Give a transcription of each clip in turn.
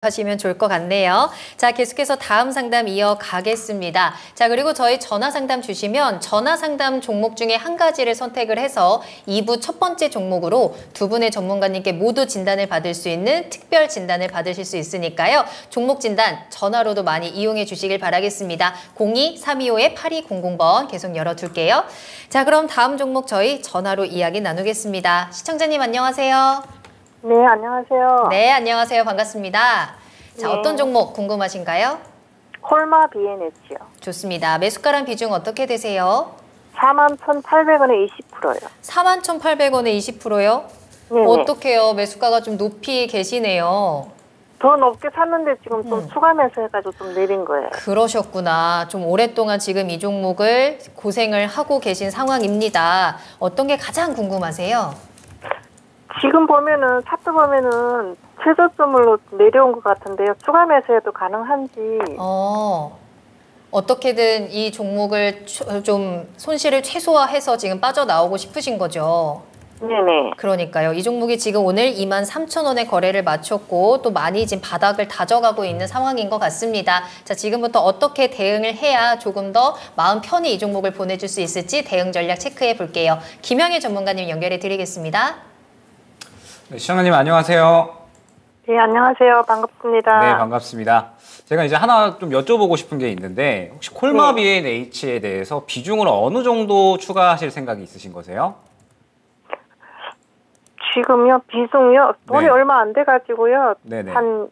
하시면 좋을 것 같네요. 자, 계속해서 다음 상담 이어가겠습니다. 자, 그리고 저희 전화 상담 주시면 전화 상담 종목 중에 한 가지를 선택을 해서 2부 첫 번째 종목으로 두 분의 전문가님께 모두 진단을 받을 수 있는 특별 진단을 받으실 수 있으니까요. 종목 진단 전화로도 많이 이용해 주시길 바라겠습니다. 02-325-8200번 계속 열어둘게요. 자, 그럼 다음 종목 저희 전화로 이야기 나누겠습니다. 시청자님 안녕하세요. 네, 안녕하세요. 네, 안녕하세요. 반갑습니다. 자, 네. 어떤 종목 궁금하신가요? 콜마 BNH요. 좋습니다. 매수가랑 비중 어떻게 되세요? 41,800원에 20%요. 41,800원에 20%요? 네. 어떡해요? 매수가가 좀 높이 계시네요. 더 높게 샀는데 지금 좀 추가 매수해가지고 좀 내린 거예요. 그러셨구나. 좀 오랫동안 지금 이 종목을 고생을 하고 계신 상황입니다. 어떤 게 가장 궁금하세요? 지금 보면은 차트 보면은 최저점으로 내려온 것 같은데요. 추가 매수해도 가능한지. 어떻게든 이 종목을 좀 손실을 최소화해서 지금 빠져나오고 싶으신 거죠? 네네. 그러니까요. 이 종목이 지금 오늘 23,000원에 거래를 마쳤고 또 많이 지금 바닥을 다져가고 있는 상황인 것 같습니다. 자, 지금부터 어떻게 대응을 해야 조금 더 마음 편히 이 종목을 보내줄 수 있을지 대응 전략 체크해 볼게요. 김영일 전문가님 연결해 드리겠습니다. 네, 시청자님 안녕하세요. 네, 안녕하세요. 반갑습니다. 네, 반갑습니다. 제가 이제 하나 좀 여쭤보고 싶은 게 있는데 혹시 콜마 BNH에 대해서 비중을 어느 정도 추가하실 생각이 있으신 거세요? 지금요, 비중이요? 돈이 네. 얼마 안 돼가지고요. 네네. 한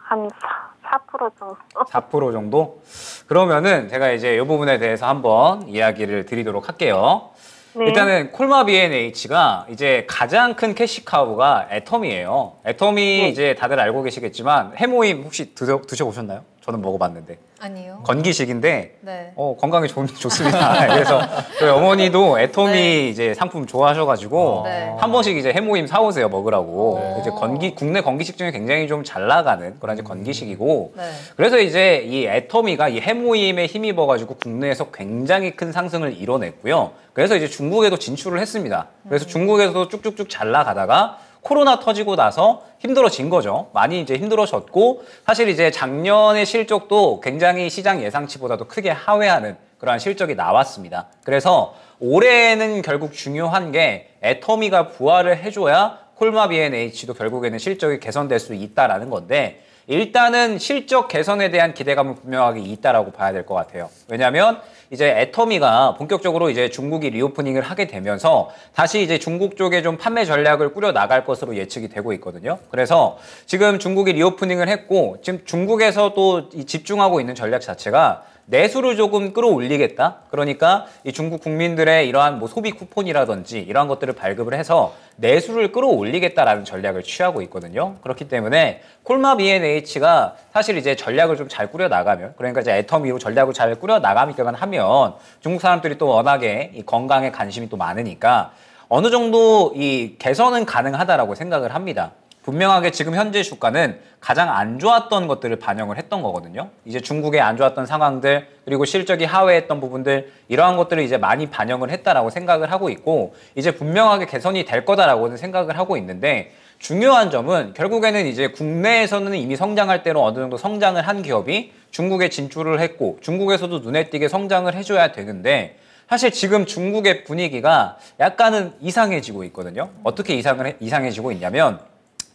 4% 정도. 4% 정도? 그러면은 제가 이제 이 부분에 대해서 한번 이야기를 드리도록 할게요. 네. 일단은 콜마 BNH가 이제 가장 큰 캐시카우가 애텀이에요. 애텀이 네. 이제 다들 알고 계시겠지만 해모임 혹시 드셔보셨나요? 저는 먹어봤는데. 아니요. 건기식인데 네. 건강에 좋습니다. 그래서 저희 어머니도 애토미 네. 이제 상품 좋아하셔가지고 네. 한 번씩 이제 해모임 사오세요 먹으라고. 네. 이제 국내 건기식 중에 굉장히 좀 잘 나가는 그런 이제 건기식이고. 네. 그래서 이제 이 애토미가 이 해모임에 힘입어가지고 국내에서 굉장히 큰 상승을 이뤄냈고요. 그래서 이제 중국에도 진출을 했습니다. 그래서 중국에서도 쭉쭉쭉 잘 나가다가 코로나 터지고 나서 힘들어진 거죠. 많이 이제 힘들어졌고 사실 이제 작년의 실적도 굉장히 시장 예상치보다도 크게 하회하는 그러한 실적이 나왔습니다. 그래서 올해는 결국 중요한 게 애터미가 부활을 해줘야 콜마 BNH도 결국에는 실적이 개선될 수 있다라는 건데 일단은 실적 개선에 대한 기대감은 분명하게 있다라고 봐야 될 것 같아요. 왜냐하면 이제 애터미가 본격적으로 이제 중국이 리오프닝을 하게 되면서 다시 이제 중국 쪽에 좀 판매 전략을 꾸려 나갈 것으로 예측이 되고 있거든요. 그래서 지금 중국이 리오프닝을 했고 지금 중국에서도 집중하고 있는 전략 자체가 내수를 조금 끌어올리겠다. 그러니까 이 중국 국민들의 이러한 뭐 소비 쿠폰이라든지 이러한 것들을 발급을 해서 내수를 끌어올리겠다라는 전략을 취하고 있거든요. 그렇기 때문에 콜마 BNH가 사실 이제 전략을 좀 잘 꾸려 나가면 그러니까 이제 애터미로 전략을 잘 꾸려 나가기만 하면 중국 사람들이 또 워낙에 이 건강에 관심이 또 많으니까 어느 정도 이 개선은 가능하다라고 생각을 합니다. 분명하게 지금 현재 주가는 가장 안 좋았던 것들을 반영을 했던 거거든요. 이제 중국의 안 좋았던 상황들 그리고 실적이 하회했던 부분들 이러한 것들을 이제 많이 반영을 했다라고 생각을 하고 있고 이제 분명하게 개선이 될 거다라고는 생각을 하고 있는데 중요한 점은 결국에는 이제 국내에서는 이미 성장할 대로 어느 정도 성장을 한 기업이 중국에 진출을 했고 중국에서도 눈에 띄게 성장을 해줘야 되는데 사실 지금 중국의 분위기가 약간은 이상해지고 있거든요. 어떻게 이상해지고 있냐면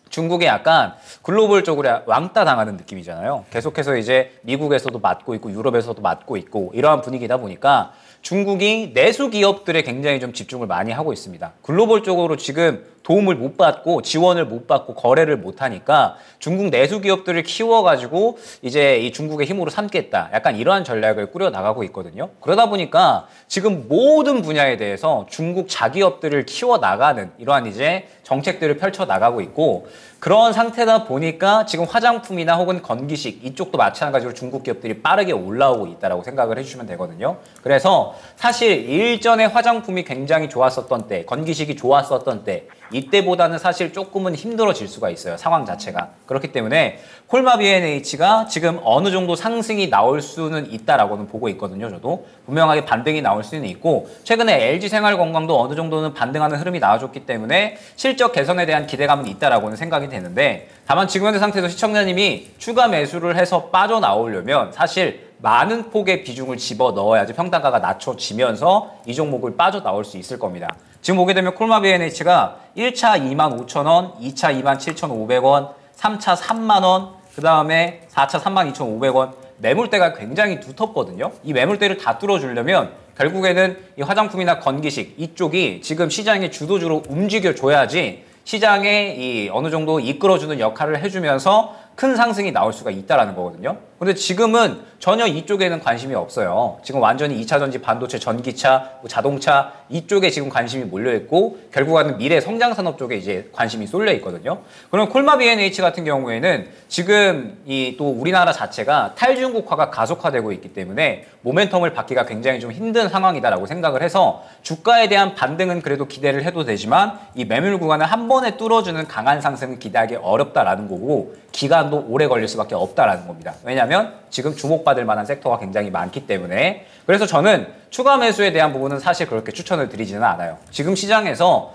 중국이 약간 글로벌적으로 왕따 당하는 느낌이잖아요. 계속해서 이제 미국에서도 맞고 있고 유럽에서도 맞고 있고 이러한 분위기다 보니까 중국이 내수 기업들에 굉장히 좀 집중을 많이 하고 있습니다. 글로벌적으로 지금 도움을 못 받고 지원을 못 받고 거래를 못 하니까 중국 내수 기업들을 키워가지고 이제 이 중국의 힘으로 삼겠다. 약간 이러한 전략을 꾸려 나가고 있거든요. 그러다 보니까 지금 모든 분야에 대해서 중국 자기업들을 키워 나가는 이러한 이제 정책들을 펼쳐 나가고 있고 그런 상태다 보니까 지금 화장품이나 혹은 건기식 이쪽도 마찬가지로 중국 기업들이 빠르게 올라오고 있다고 생각을 해주시면 되거든요. 그래서 사실 일전에 화장품이 굉장히 좋았었던 때, 건기식이 좋았었던 때 이때보다는 사실 조금은 힘들어질 수가 있어요. 상황 자체가. 그렇기 때문에 콜마 BNH가 지금 어느 정도 상승이 나올 수는 있다라고는 보고 있거든요. 저도 분명하게 반등이 나올 수는 있고 최근에 LG생활건강도 어느 정도는 반등하는 흐름이 나와줬기 때문에 실적 개선에 대한 기대감은 있다라고는 생각이 되는데 다만 지금 현재 상태에서 시청자님이 추가 매수를 해서 빠져나오려면 사실 많은 폭의 비중을 집어넣어야지 평단가가 낮춰지면서 이 종목을 빠져나올 수 있을 겁니다. 지금 보게 되면 콜마 BNH가 1차 25,000원, 2차 27,500원, 3차 3만원, 그 다음에 4차 32,500원 매물대가 굉장히 두텁거든요. 이 매물대를 다 뚫어주려면 결국에는 이 화장품이나 건기식 이쪽이 지금 시장의 주도주로 움직여줘야지 시장에 이 어느 정도 이끌어주는 역할을 해주면서 큰 상승이 나올 수가 있다라는 거거든요. 근데 지금은 전혀 이쪽에는 관심이 없어요. 지금 완전히 2차 전지, 반도체, 전기차, 자동차 이쪽에 지금 관심이 몰려있고 결국은 미래 성장 산업 쪽에 이제 관심이 쏠려 있거든요. 그럼 콜마 BNH 같은 경우에는 지금 이 또 우리나라 자체가 탈중국화가 가속화되고 있기 때문에 모멘텀을 받기가 굉장히 좀 힘든 상황이다라고 생각을 해서 주가에 대한 반등은 그래도 기대를 해도 되지만 이 매물 구간을 한 번에 뚫어주는 강한 상승은 기대하기 어렵다라는 거고 기간도 오래 걸릴 수밖에 없다라는 겁니다. 왜냐하면 지금 주목받을 만한 섹터가 굉장히 많기 때문에 그래서 저는 추가 매수에 대한 부분은 사실 그렇게 추천을 드리지는 않아요. 지금 시장에서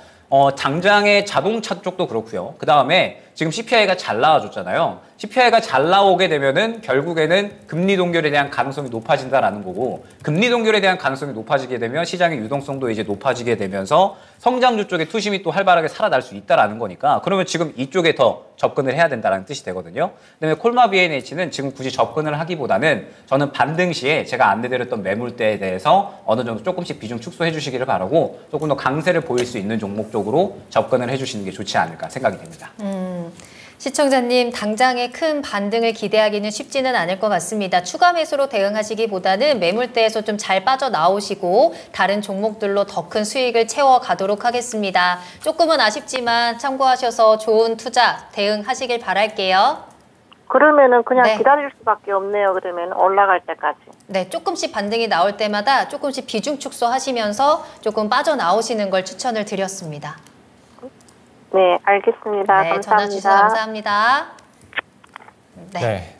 당장의 자동차 쪽도 그렇고요. 그 다음에 지금 CPI가 잘 나와줬잖아요. CPI가 잘 나오게 되면은 결국에는 금리 동결에 대한 가능성이 높아진다라는 거고 금리 동결에 대한 가능성이 높아지게 되면 시장의 유동성도 이제 높아지게 되면서 성장주 쪽에 투심이 또 활발하게 살아날 수 있다라는 거니까 그러면 지금 이쪽에 더 접근을 해야 된다는 뜻이 되거든요. 그다음에 콜마 BNH는 지금 굳이 접근을 하기보다는 저는 반등 시에 제가 안내드렸던 매물대에 대해서 어느 정도 조금씩 비중 축소해 주시기를 바라고 조금 더 강세를 보일 수 있는 종목 쪽으로 접근을 해주시는 게 좋지 않을까 생각이 됩니다. 시청자님, 당장의 큰 반등을 기대하기는 쉽지는 않을 것 같습니다. 추가 매수로 대응하시기보다는 매물대에서 좀 잘 빠져나오시고 다른 종목들로 더 큰 수익을 채워가도록 하겠습니다. 조금은 아쉽지만 참고하셔서 좋은 투자 대응하시길 바랄게요. 그러면은 그냥 네. 기다릴 수밖에 없네요. 그러면 올라갈 때까지. 네, 조금씩 반등이 나올 때마다 조금씩 비중 축소하시면서 조금 빠져나오시는 걸 추천을 드렸습니다. 네, 알겠습니다. 네, 감사합니다. 전화 주셔서 감사합니다. 네. 네.